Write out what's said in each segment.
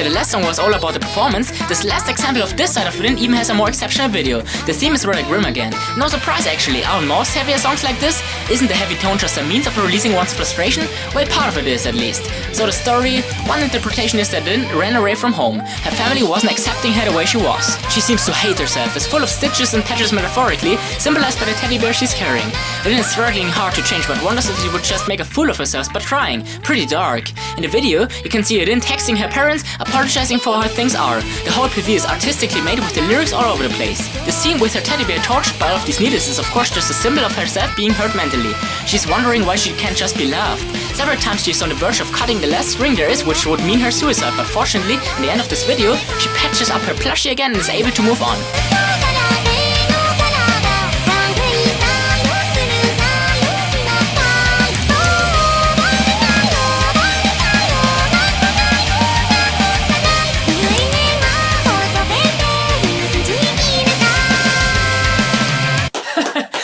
after the last song was all about the performance, this last example of this side of Rin even has a more exceptional video. The theme is rather grim again. No surprise actually, our most heavier songs like this, isn't the heavy tone just a means of releasing one's frustration? Well, part of it is at least. So the story, one interpretation is that Rin ran away from home. Her family wasn't accepting her the way she was. She seems to hate herself, is full of stitches and patches metaphorically, symbolized by the teddy bear she's carrying. Rin is struggling hard to change but wonders if she would just make a fool of herself by trying. Pretty dark. In the video, you can see Rin texting her parents, apologizing for how things are. The whole PV is artistically made with the lyrics all over the place. The scene with her teddy bear tortured by all of these needles is of course just a symbol of herself being hurt mentally. She's wondering why she can't just be loved. Several times she's on the verge of cutting the last string there is, which would mean her suicide, but fortunately, in the end of this video, she patches up her plushie again and is able to move on.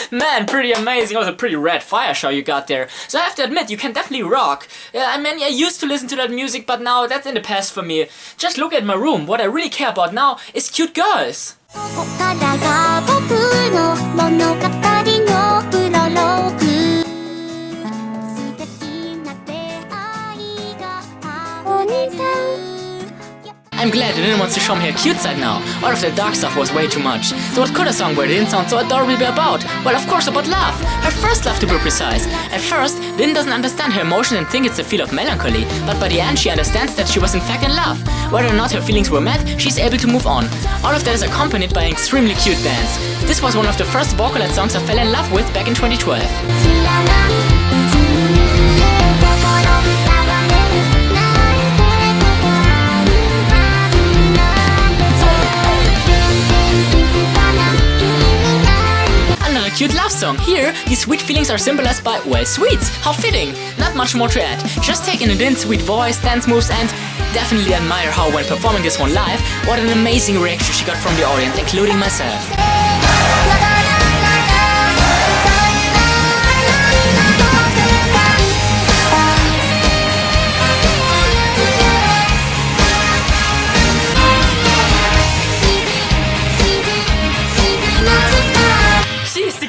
Man, pretty amazing. It was a pretty rad fire show you got there. So I have to admit, you can definitely rock. I mean, I used to listen to that music, but now that's in the past for me. Just look at my room. What I really care about now is cute girls. I'm glad I didn't want to show me her cute side now. All of the dark stuff was way too much. So what could a song where it didn't sound so adorable be about? Well, of course about love. Her first love to be precise. At first, Lynn doesn't understand her emotion and think it's a feel of melancholy. But by the end, she understands that she was in fact in love. Whether or not her feelings were met, she's able to move on. All of that is accompanied by an extremely cute dance. This was one of the first Vocaloid songs I fell in love with back in 2012. Cute love song. Here, these sweet feelings are symbolized by, well, sweets. How fitting. Not much more to add. Just take in Rin's sweet voice, dance moves, and definitely admire how when performing this one live, what an amazing reaction she got from the audience, including myself.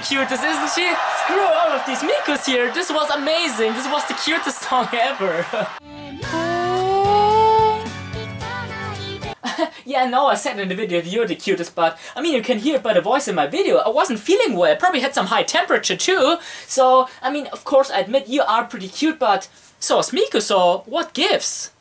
Cutest, isn't she? Screw all of these Mikus here. This was amazing. This was the cutest song ever. Yeah, I know I said in the video that you're the cutest, but I mean, you can hear it by the voice in my video. I wasn't feeling well. I probably had some high temperature too. So, I mean, of course, I admit you are pretty cute, but so is Miku, so what gives?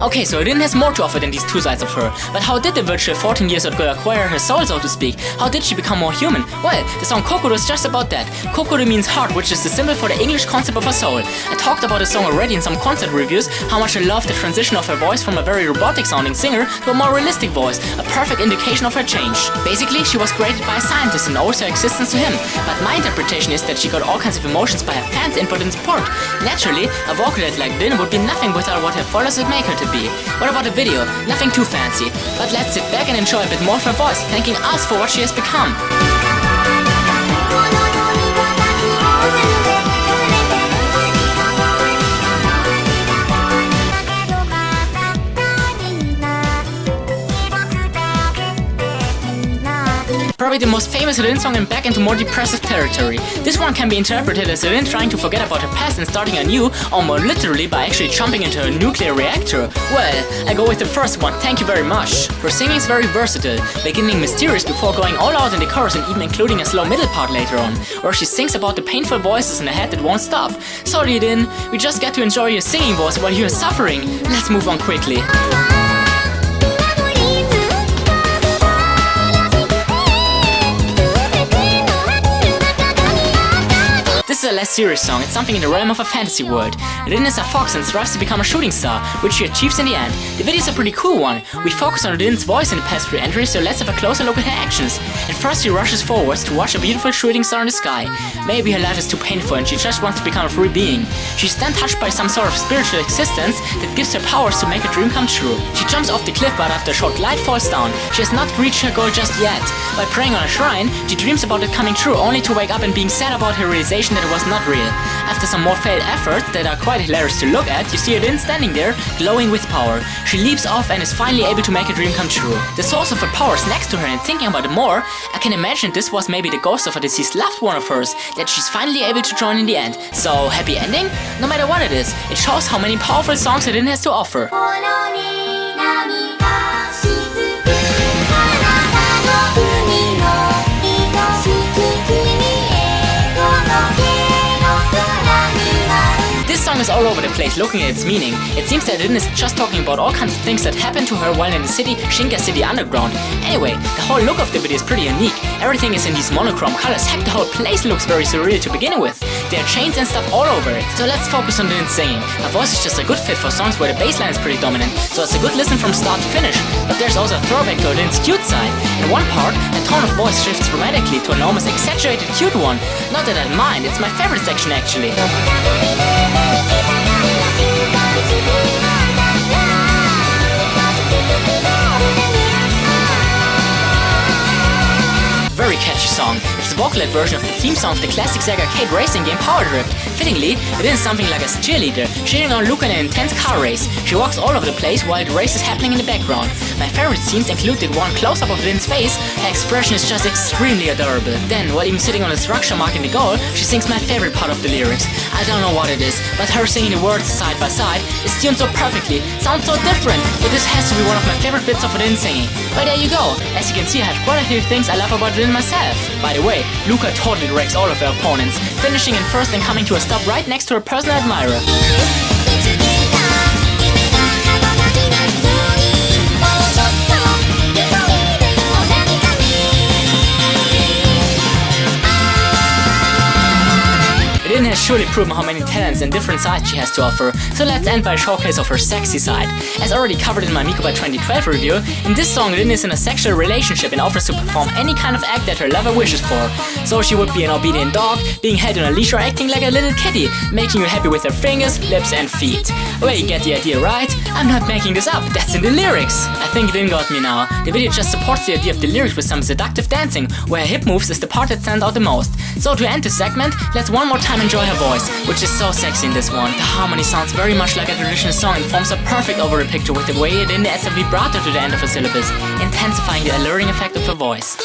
Okay, so Rin has more to offer than these two sides of her. But how did the virtual 14 years old girl acquire her soul, so to speak? How did she become more human? Well, the song Kokoro is just about that. Kokoro means heart, which is the symbol for the English concept of a soul. I talked about the song already in some concert reviews, how much I loved the transition of her voice from a very robotic sounding singer to a more realistic voice, a perfect indication of her change. Basically, she was created by a scientist and owes her existence to him. But my interpretation is that she got all kinds of emotions by her fans' input and support. Naturally, a Vocaloid like Rin would be nothing without what her followers would make her to be. What about the video? Nothing too fancy, but let's sit back and enjoy a bit more of her voice, thanking us for what she has become. Probably the most famous Rin song and back into more depressive territory. This one can be interpreted as Rin trying to forget about her past and starting anew, or more literally by actually jumping into a nuclear reactor. Well, I go with the first one, thank you very much. Her singing is very versatile, beginning mysterious before going all out in the chorus and even including a slow middle part later on, where she sings about the painful voices in her head that won't stop. Sorry Rin, we just get to enjoy your singing voice while you're suffering. Let's move on quickly. This is a less serious song, it's something in the realm of a fantasy world. Rin is a fox and strives to become a shooting star, which she achieves in the end. The video is a pretty cool one. We focus on Rin's voice in the past 3 entries, so let's have a closer look at her actions. At first she rushes forwards to watch a beautiful shooting star in the sky. Maybe her life is too painful and she just wants to become a free being. She's then touched by some sort of spiritual existence that gives her powers to make her dream come true. She jumps off the cliff, but after a short glide falls down. She has not reached her goal just yet. By praying on a shrine, she dreams about it coming true, only to wake up and being sad about her realization that it was not real. After some more failed efforts that are quite hilarious to look at, you see Rin standing there, glowing with power. She leaps off and is finally able to make her dream come true. The source of her power is next to her, and thinking about it more, I can imagine this was maybe the ghost of a deceased loved one of hers that she's finally able to join in the end. So, happy ending? No matter what it is, it shows how many powerful songs Rin has to offer. This song is all over the place looking at its meaning. It seems that Rin is just talking about all kinds of things that happened to her while in the city, Shinka City Underground. Anyway, the whole look of the video is pretty unique. Everything is in these monochrome colors. Heck, the whole place looks very surreal to begin with. There are chains and stuff all over it. So let's focus on Rin's singing. Her voice is just a good fit for songs where the bass line is pretty dominant, so it's a good listen from start to finish. But there's also a throwback to Rin's cute side. In one part, the tone of voice shifts dramatically to an almost exaggerated cute one. Not that I mind, it's my favorite section actually. Very catchy song. It's the Vocaloid version of the theme song of the classic Sega arcade racing game Power Drift. Fittingly, it is something like a cheerleader, cheering on Luca in an intense car race. She walks all over the place while the race is happening in the background. My favorite scenes include the one close-up of Rin's face. Her expression is just extremely adorable. Then, while even sitting on a structure marking the goal, she sings my favorite part of the lyrics. I don't know what it is, but her singing the words side by side is tuned so perfectly, sounds so different, so this has to be one of my favorite bits of Rin singing. But there you go. As you can see, I have quite a few things I love about Rin myself. By the way, Luca totally wrecks all of her opponents, finishing in first and coming to a stop right next to her personal admirer. Rin has surely proven how many talents and different sides she has to offer, so let's end by a showcase of her sexy side. As already covered in my Miku by 2012 review, in this song Rin is in a sexual relationship and offers to perform any kind of act that her lover wishes for. So she would be an obedient dog, being held on a leash or acting like a little kitty, making you happy with her fingers, lips and feet. Well, you get the idea, right? I'm not making this up, that's in the lyrics. I think Rin got me now. The video just supports the idea of the lyrics with some seductive dancing, where her hip moves is the part that stands out the most. So to end this segment, let's one more time enjoy her voice, which is so sexy in this one. The harmony sounds very much like a traditional song and forms a perfect overall picture with the way it adds a vibrato to the end of her syllabus, intensifying the alluring effect of her voice.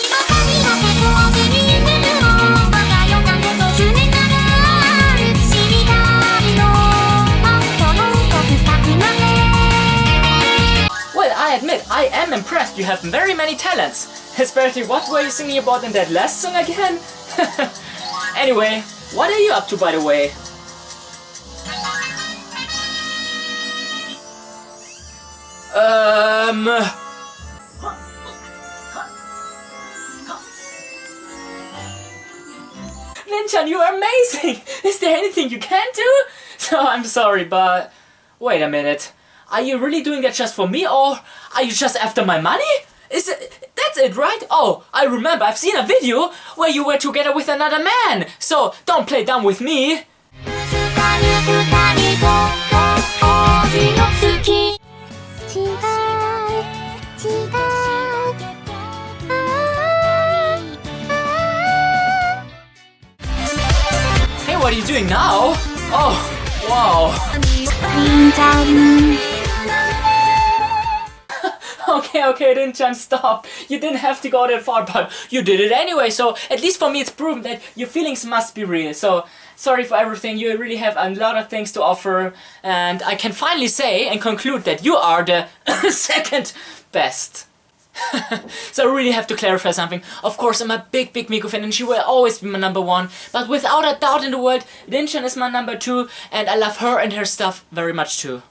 Well, I admit, I am impressed. You have very many talents. Especially what were you singing about in that last song again? Anyway, what are you up to, by the way? Rin-chan, you are amazing! Is there anything you can do? So, I'm sorry, but... Wait a minute. Are you really doing that just for me, or are you just after my money? Is it... That's it, right? Oh, I remember, I've seen a video where you were together with another man! So, don't play dumb with me! Hey, what are you doing now? Oh, wow! Okay, Rin-chan, stop. You didn't have to go that far, but you did it anyway, so at least for me it's proven that your feelings must be real. So, sorry for everything, you really have a lot of things to offer, and I can finally say and conclude that you are the second best. So I really have to clarify something. Of course, I'm a big Miku fan and she will always be my number one, but without a doubt in the world, Rin-chan is my number two, and I love her and her stuff very much too.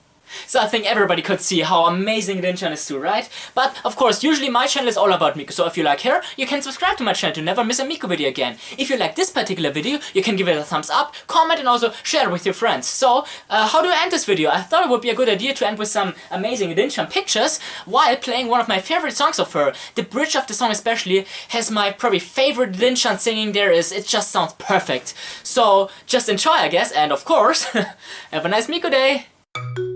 So I think everybody could see how amazing Rin-chan is too, right? But of course, usually my channel is all about Miku, so if you like her, you can subscribe to my channel to never miss a Miku video again. If you like this particular video, you can give it a thumbs up, comment, and also share it with your friends. So, how do I end this video? I thought it would be a good idea to end with some amazing Rin-chan pictures while playing one of my favorite songs of her. The bridge of the song especially has my probably favorite Rin-chan singing there is. It just sounds perfect. So, just enjoy, I guess, and of course, have a nice Miku day!